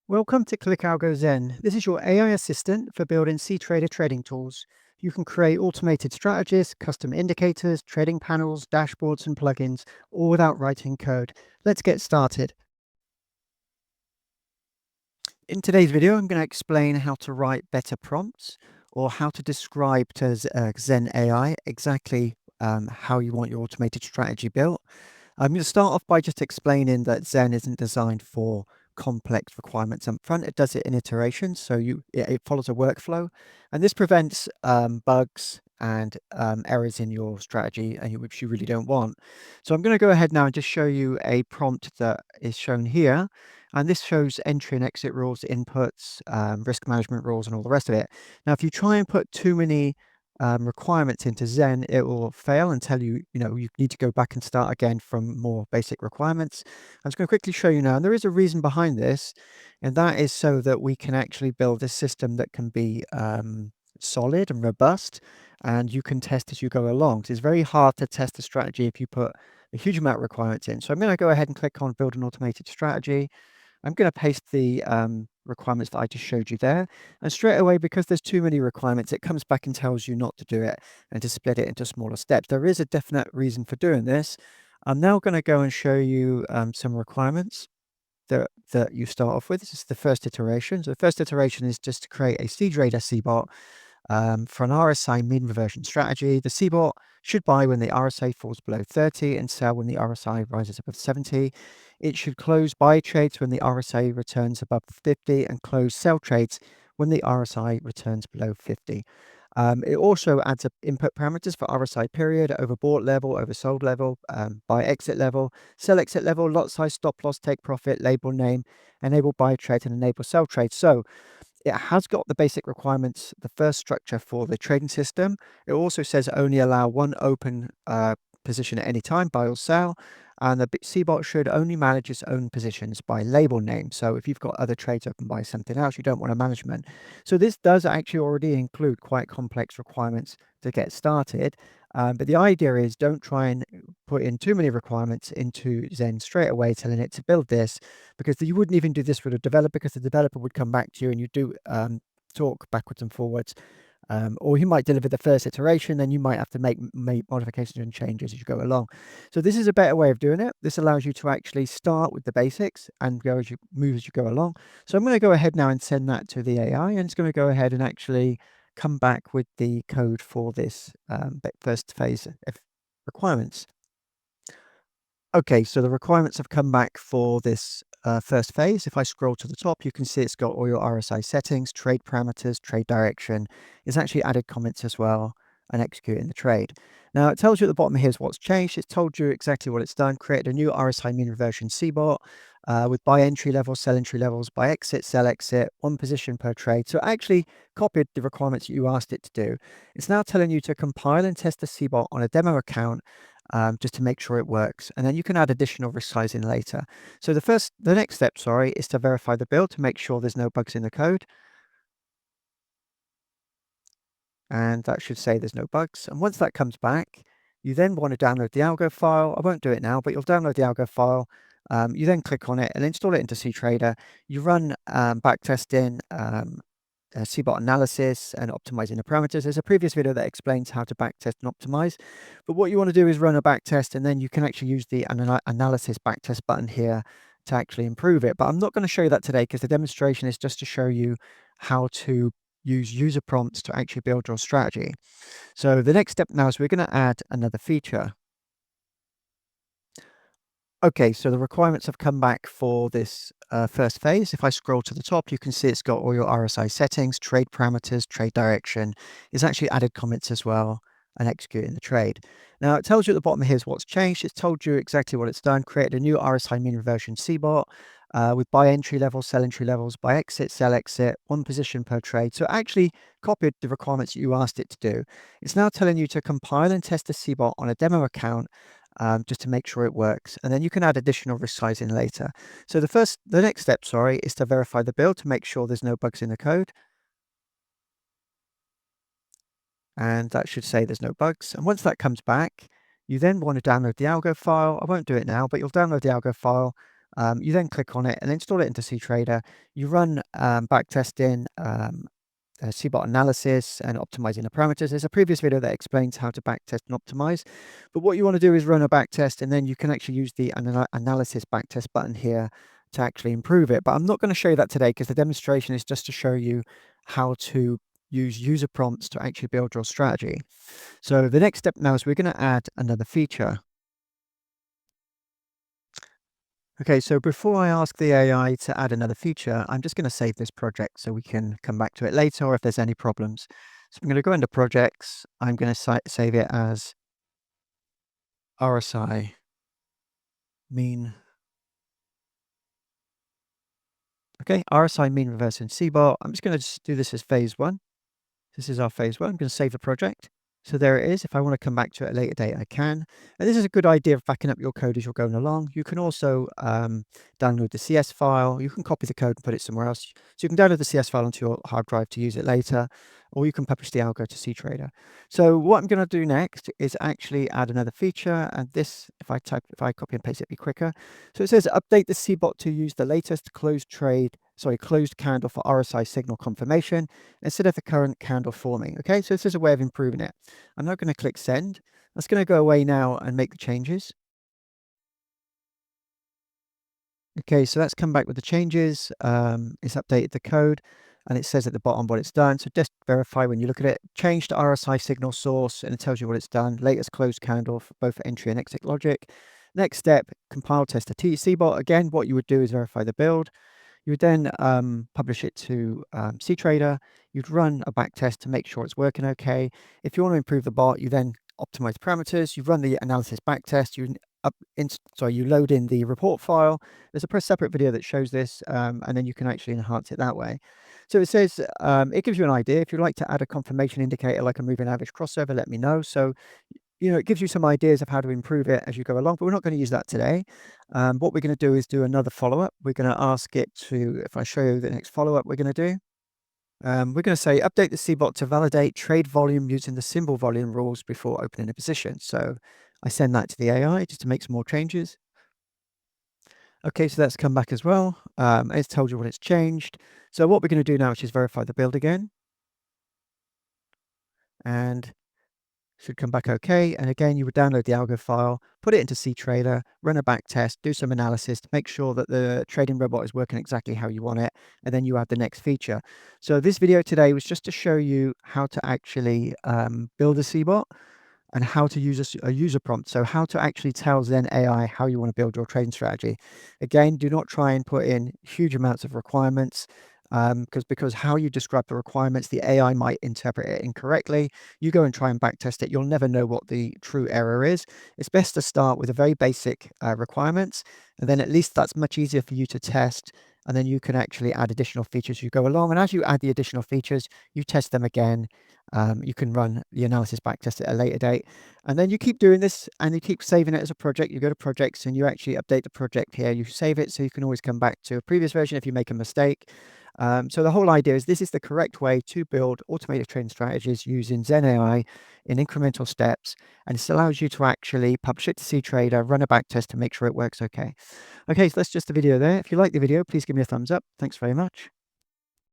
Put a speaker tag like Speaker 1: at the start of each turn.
Speaker 1: Welcome to ClickAlgo Zen. This is your AI assistant for building cTrader trading tools. You can create automated strategies, custom indicators, trading panels, dashboards, and plugins, all without writing code. Let's get started. In today's video, I'm going to explain how to write better prompts or how to describe to Xen AI exactly how you want your automated strategy built. I'm going to start off by just explaining that Zen isn't designed for complex requirements up front. It does it in iterations, so it follows a workflow, and this prevents bugs and errors in your strategy, which you really don't want. So I'm going to go ahead now and just show you a prompt that is shown here, and this shows entry and exit rules, inputs, risk management rules, and all the rest of it. Now, if you try and put too many requirements into Zen, it will fail and tell you, you need to go back and start again from more basic requirements. I'm just going to quickly show you now, and there is a reason behind this, and that is so that we can actually build a system that can be solid and robust, and you can test as you go along. So it's very hard to test a strategy if you put a huge amount of requirements in. So I'm going to go ahead and click on Build an Automated Strategy. I'm going to paste the requirements that I just showed you there. And straight away, because there's too many requirements, it comes back and tells you not to do it and to split it into smaller steps. There is a definite reason for doing this. I'm now going to go and show you some requirements that you start off with. This is the first iteration. So the first iteration is just to create a cTrader cBot for an RSI mean reversion strategy. The cBot should buy when the RSI falls below 30 and sell when the RSI rises above 70. It should close buy trades when the RSI returns above 50 and close sell trades when the RSI returns below 50. It also adds up input parameters for RSI period, overbought level, oversold level, buy exit level, sell exit level, lot size, stop loss, take profit, label name, enable buy trade, and enable sell trade. So it has got the basic requirements, the first structure for the trading system. It also says only allow one open position at any time, buy or sell. And the cBot should only manage its own positions by label name. So if you've got other trades open by something else, you don't want a management. So this does actually already include quite complex requirements to get started. But the idea is don't try and put in too many requirements into Zen straight away, telling it to build this, because you wouldn't even do this with a developer, because the developer would come back to you and you do talk backwards and forwards. Or you might deliver the first iteration, then you might have to make modifications and changes as you go along. So this is a better way of doing it. This allows you to actually start with the basics and go as you move as you go along. So I'm going to go ahead now and send that to the AI, and it's going to go ahead and actually come back with the code for this first phase of requirements. Okay, so the requirements have come back for this first phase. If I scroll to the top, you can see it's got all your RSI settings, trade parameters, trade direction. It's actually added comments as well and executing the trade. Now, it tells you at the bottom here's what's changed. It's told you exactly what it's done. Created a new RSI mean reversion cBot with buy entry levels, sell entry levels, buy exit, sell exit, one position per trade. So it actually copied the requirements that you asked it to do. It's now telling you to compile and test the cBot on a demo account just to make sure it works. And then you can add additional resizing later. So the next step, sorry, is to verify the build to make sure there's no bugs in the code. And that should say there's no bugs. And once that comes back, you then want to download the algo file. I won't do it now, but you'll download the algo file. You then click on it and install it into cTrader. You run backtesting, cBot analysis, and optimizing the parameters. There's a previous video that explains how to backtest and optimize. But what you want to do is run a backtest, and then you can actually use the analysis backtest button here to actually improve it. But I'm not going to show you that today, because the demonstration is just to show you how to use user prompts to actually build your strategy. So the next step now is we're going to add another feature. Okay, so the requirements have come back for this first phase. If I scroll to the top, you can see it's got all your RSI settings, trade parameters, trade direction. It's actually added comments as well and executing the trade. Now, it tells you at the bottom here's what's changed. It's told you exactly what it's done. Created a new RSI mean reversion cBot with buy entry levels, sell entry levels, buy exit, sell exit, one position per trade. So it actually copied the requirements you asked it to do. It's now telling you to compile and test the cBot on a demo account just to make sure it works. And then you can add additional resizing later. So the next step, sorry, is to verify the build to make sure there's no bugs in the code. And that should say there's no bugs. And once that comes back, you then want to download the algo file. I won't do it now, but you'll download the algo file. You then click on it and install it into cTrader. You run backtesting, cBot analysis and optimizing the parameters. There's a previous video that explains how to backtest and optimize. But what you want to do is run a backtest, and then you can actually use the analysis backtest button here to actually improve it. But I'm not going to show you that today because the demonstration is just to show you how to use user prompts to actually build your strategy. So the next step now is we're going to add another feature. Okay, so before I ask the AI to add another feature, I'm just going to save this project so we can come back to it later or if there's any problems. So I'm going to go into projects. I'm going to save it as RSI mean. Okay, RSI mean reversion cBot. I'm just going to just do this as phase one. This is our phase one. I'm going to save the project. So there it is. If I want to come back to it at a later date, I can. And this is a good idea of backing up your code as you're going along. You can also download the CS file. You can copy the code and put it somewhere else. So you can download the CS file onto your hard drive to use it later, or you can publish the algo to cTrader. So what I'm going to do next is actually add another feature. And this, if I copy and paste it, it'd be quicker. So it says update the cBot to use the latest closed candle for RSI signal confirmation instead of the current candle forming. Okay, so this is a way of improving it. I'm now going to click send. That's going to go away now and make the changes. Okay, so that's come back with the changes. It's updated the code and it says at the bottom what it's done. So just verify when you look at it. Change to RSI signal source and it tells you what it's done. Latest closed candle for both entry and exit logic. Next step, compile test the cBot. Again, what you would do is verify the build. You would then publish it to cTrader. You'd run a back test to make sure it's working okay. If you want to improve the bot, you then optimize parameters. You run the analysis back test. You load in the report file. There's a separate video that shows this, and then you can actually enhance it that way. So it says it gives you an idea. If you'd like to add a confirmation indicator like a moving average crossover, let me know. So it gives you some ideas of how to improve it as you go along, but we're not going to use that today. What we're going to do is do another follow-up. We're going to ask it to, if I show you the next follow-up we're going to do, we're going to say update the cBot to validate trade volume using the symbol volume rules before opening a position. So I send that to the AI just to make some more changes. Okay, so that's come back as well. It's told you what it's changed. So what we're going to do now is just verify the build again. And should come back okay. And again, you would download the algo file, put it into cTrader, run a back test, do some analysis to make sure that the trading robot is working exactly how you want it. And then you add the next feature. So this video today was just to show you how to actually build a cBot and how to use a user prompt. So how to actually tell Xen AI how you want to build your trading strategy. Again, do not try and put in huge amounts of requirements because how you describe the requirements, the AI might interpret it incorrectly. You go and try and backtest it. You'll never know what the true error is. It's best to start with a very basic requirements, and then at least that's much easier for you to test. And then you can actually add additional features as you go along. And as you add the additional features, you test them again. You can run the analysis backtest at a later date. And then you keep doing this and you keep saving it as a project. You go to projects and you actually update the project here. You save it so you can always come back to a previous version if you make a mistake. So the whole idea is this is the correct way to build automated trading strategies using Xen AI in incremental steps. And this allows you to actually publish it to cTrader, run a backtest to make sure it works okay. Okay, so that's just the video there. If you like the video, please give me a thumbs up. Thanks very much.